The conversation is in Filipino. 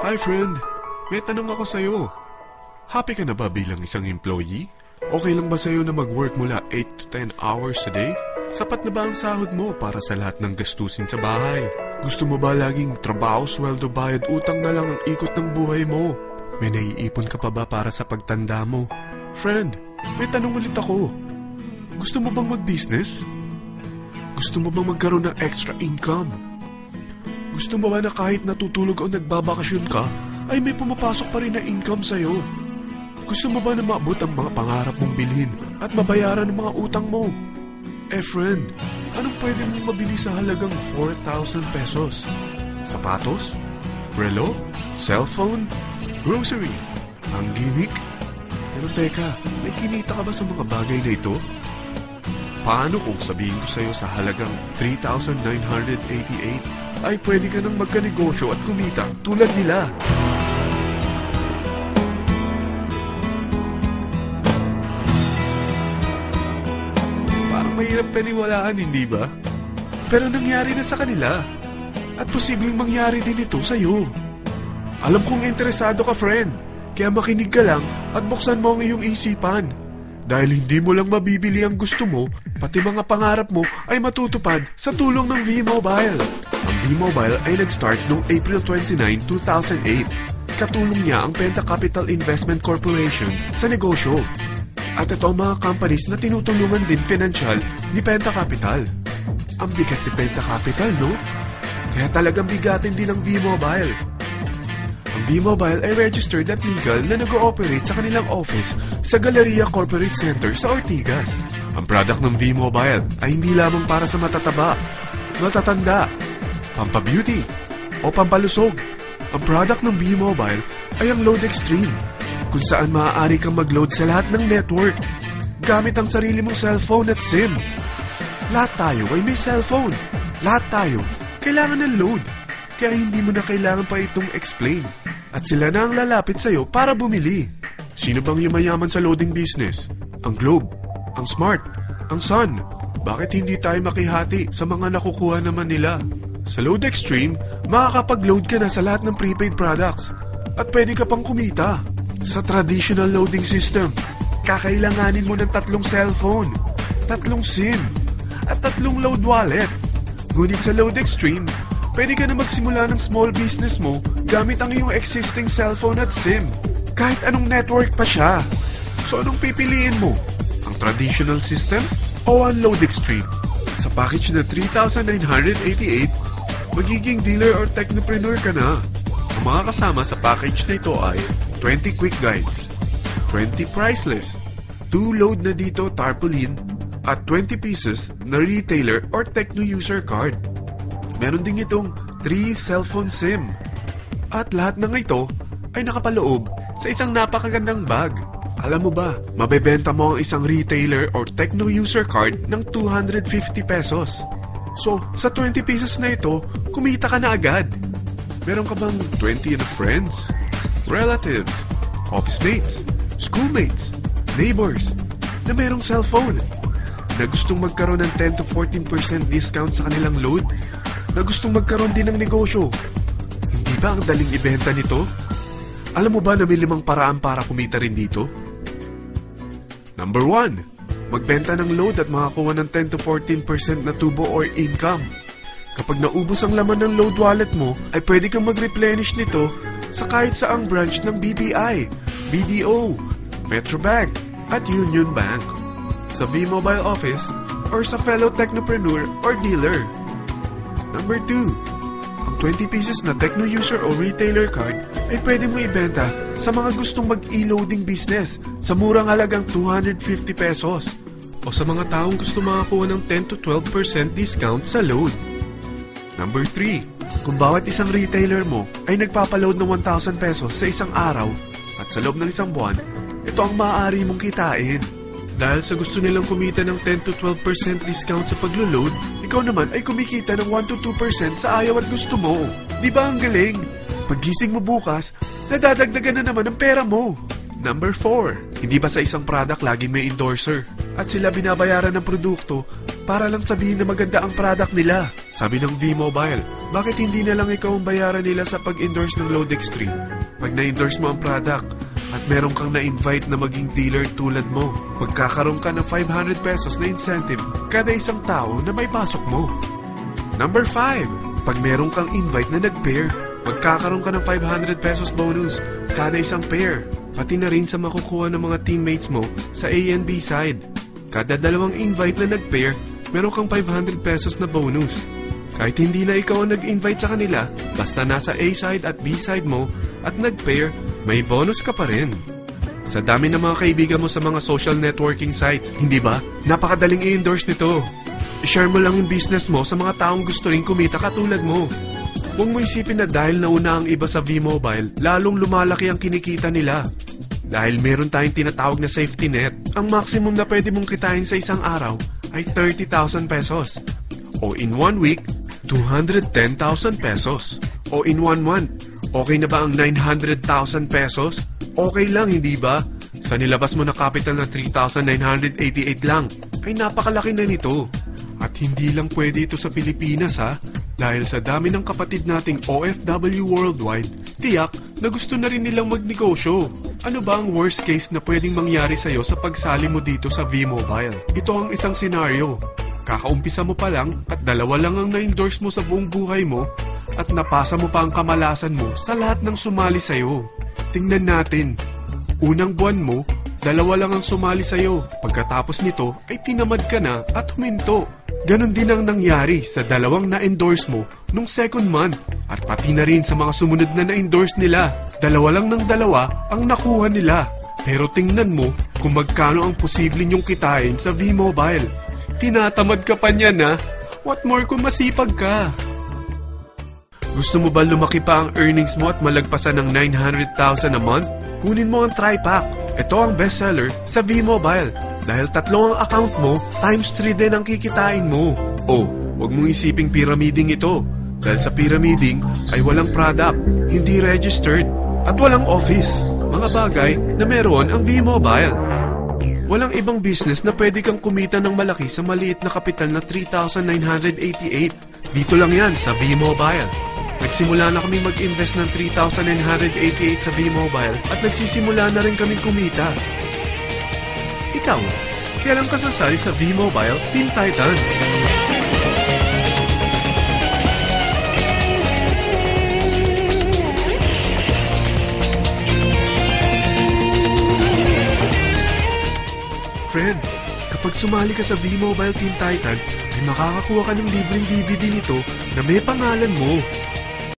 Hi friend, may tanong ako sa'yo. Happy ka na ba bilang isang employee? Okay lang ba sa'yo na mag-work mula 8 to 10 hours a day? Sapat na ba ang sahod mo para sa lahat ng gastusin sa bahay? Gusto mo ba laging trabaho, sweldo, bayad, utang na lang ang ikot ng buhay mo? May naiipon ka pa ba para sa pagtanda mo? Friend, may tanong ulit ako. Gusto mo bang mag-business? Gusto mo bang magkaroon ng extra income? Gusto mo ba na kahit natutulog o nagbabakasyon ka, ay may pumapasok pa rin na income sa'yo? Gusto mo ba na maabot ang mga pangarap mong bilhin at mabayaran ang mga utang mo? Friend, anong pwede mong mabili sa halagang 4,000 pesos? Sapatos? Relo? Cellphone? Grocery? Ang gimmick? Pero teka, may kinita ka ba sa mga bagay na ito? Paano kung sabihin ko sa'yo sa halagang 3,988 ay pwede ka nang magkanegosyo at kumita tulad nila? Parang mahirap paniwalaan, hindi ba? Pero nangyari na sa kanila. At posibleng mangyari din ito sa'yo. Alam kong interesado ka, friend. Kaya makinig ka lang at buksan mo ang iyong isipan. Dahil hindi mo lang mabibili ang gusto mo, pati mga pangarap mo ay matutupad sa tulong ng V-Mobile. Ang V-Mobile ay nag-start noong April 29, 2008. Katulong niya ang Penta Capital Investment Corporation sa negosyo. At ito ang mga companies na tinutulungan din financial ni Penta Capital. Ang bigat ni Penta Capital, no? Kaya talagang bigatin din ang V-Mobile. Ang V-Mobile ay registered at legal na nag-ooperate sa kanilang office sa Galleria Corporate Center sa Ortigas. Ang product ng V-Mobile ay hindi lamang para sa matataba, matatanda, pampabeauty, o pampalusog. Ang product ng V-Mobile ay ang Load Extreme, kung saan maaari kang mag-load sa lahat ng network gamit ang sarili mong cellphone at SIM. Lahat tayo ay may cellphone. Lahat tayo kailangan ng load. Kaya hindi mo na kailangan pa itong explain. At sila na ang lalapit sa'yo para bumili. Sino bang yumayaman sa loading business? Ang Globe, ang Smart, ang Sun. Bakit hindi tayo makihati sa mga nakukuha naman nila? Sa Load Extreme, makakapag-load ka na sa lahat ng prepaid products. At pwede ka pang kumita. Sa traditional loading system, kakailanganin mo ng 3 cellphone, 3 SIM, at 3 load wallet. Ngunit sa Load Extreme, pwede ka na magsimula ng small business mo gamit ang iyong existing cellphone at SIM. Kahit anong network pa siya. So anong pipiliin mo? Ang traditional system o ang Load Extreme? Sa package na 3,988, magiging dealer or technopreneur ka na. Ang mga kasama sa package na ito ay 20 quick guides, 20 price list, 2 load na dito tarpaulin, at 20 pieces na retailer or techno user card. Meron din itong 3 cellphone SIM. At lahat ng ito ay nakapaloob sa isang napakagandang bag. Alam mo ba, mabebenta mo ang isang retailer or techno user card ng 250 pesos. So, sa 20 pieces na ito, kumita ka na agad. Meron ka bang 20 na friends, relatives, office mates, schoolmates, neighbors na merong cellphone, na gustong magkaroon ng 10 to 14% discount sa kanilang load, na gustong magkaroon din ng negosyo? Hindi ba ang daling ibenta nito? Alam mo ba na may 5 paraan para kumita rin dito? Number 1, magbenta ng load at makakuha ng 10 to 14% na tubo or income. Kapag naubos ang laman ng load wallet mo, ay pwede kang mag-replenish nito sa kahit saang branch ng BPI, BDO, Metrobank, at Union Bank, sa V-Mobile office, or sa fellow technopreneur or dealer. Number 2, ang 20 pieces na techno user o retailer card ay pwede mo ibenta sa mga gustong mag-e-loading business sa murang halagang 250 pesos o sa mga taong gusto makakuha ng 10 to 12% discount sa load. Number 3, kung bawat isang retailer mo ay nagpapaload ng 1,000 pesos sa isang araw at sa loob ng isang buwan, ito ang maaari mong kitain. Dahil sa gusto nilang kumita ng 10 to 12% discount sa paglo-load, ikaw naman ay kumikita ng 1 to 2% sa ayaw at gusto mo. Di ba ang galing? Paggising mo bukas, nadadagdagan na naman ang pera mo. Number 4, hindi ba sa isang product lagi may endorser? At sila binabayaran ng produkto para lang sabihin na maganda ang product nila. Sabi ng V-Mobile, bakit hindi na lang ikaw ang bayaran nila sa pag-endorse ng Load Extreme? Pag na-endorse mo ang product at meron kang na-invite na maging dealer tulad mo, magkakaroon ka ng 500 pesos na incentive kada isang tao na may pasok mo. Number 5, pag meron kang invite na nag-pair, magkakaroon ka ng 500 pesos bonus kada isang pair, pati na rin sa makukuha ng mga teammates mo sa A and B side. Kada dalawang invite na nag-pair, meron kang 500 pesos na bonus. Kahit hindi na ikaw ang nag-invite sa kanila, basta nasa A side at B side mo at nag-pair, may bonus ka pa rin. Sa dami ng mga kaibigan mo sa mga social networking sites, hindi ba? Napakadaling i-endorse nito. I-share mo lang yung business mo sa mga taong gusto rin kumita katulad mo. Huwag mo isipin na dahil nauna ang iba sa V-Mobile, lalong lumalaki ang kinikita nila. Dahil meron tayong tinatawag na safety net, ang maximum na pwede mong kitain sa isang araw ay 30,000 pesos. O in 1 week, 210,000 pesos. O in 1 month, okay na ba ang 900,000 pesos? Okay lang, hindi ba? Sa nilabas mo na capital na 3,988 lang, ay napakalaki na nito. At hindi lang pwede ito sa Pilipinas ha, dahil sa dami ng kapatid nating OFW worldwide, tiyak na gusto na rin nilang magnegosyo. Ano ba ang worst case na pwedeng mangyari sa'yo sa pagsali mo dito sa V-Mobile? Ito ang isang senaryo. Kakaumpisa mo pa lang at 2 lang ang na-endorse mo sa buong buhay mo at napasa mo pa ang kamalasan mo sa lahat ng sumali sa'yo. Tingnan natin. Unang buwan mo, 2 lang ang sumali sa'yo. Pagkatapos nito ay tinamad ka na at huminto. Ganon din ang nangyari sa 2 na-endorse mo nung second month at pati na rin sa mga sumunod na na-endorse nila. 2 lang ng 2 ang nakuha nila. Pero tingnan mo kung magkano ang posible nyong kitain sa V-Mobile. Tinatamad ka pa niyan ha? What more kung masipag ka? Gusto mo ba lumaki pa ang earnings mo at malagpasan ng 900,000 a month? Kunin mo ang TriPack. Ito ang bestseller sa V-Mobile. Dahil 3 ang account mo, times 3 din ang kikitain mo. Oh, huwag mong isiping pyramiding ito. Dahil sa pyramiding ay walang product, hindi registered, at walang office. Mga bagay na meron ang V-Mobile. Walang ibang business na pwede kang kumita ng malaki sa maliit na kapital na 3,988. Dito lang yan sa V-Mobile. Nagsimula na kami mag-invest ng 3,988 sa V-Mobile at nagsisimula na rin kaming kumita. Ikaw, kailan ka sasali sa V-Mobile Team Titans? Friend, kapag sumali ka sa V-Mobile Team Titans, ay makakakuha ka ng libreng DVD nito na may pangalan mo.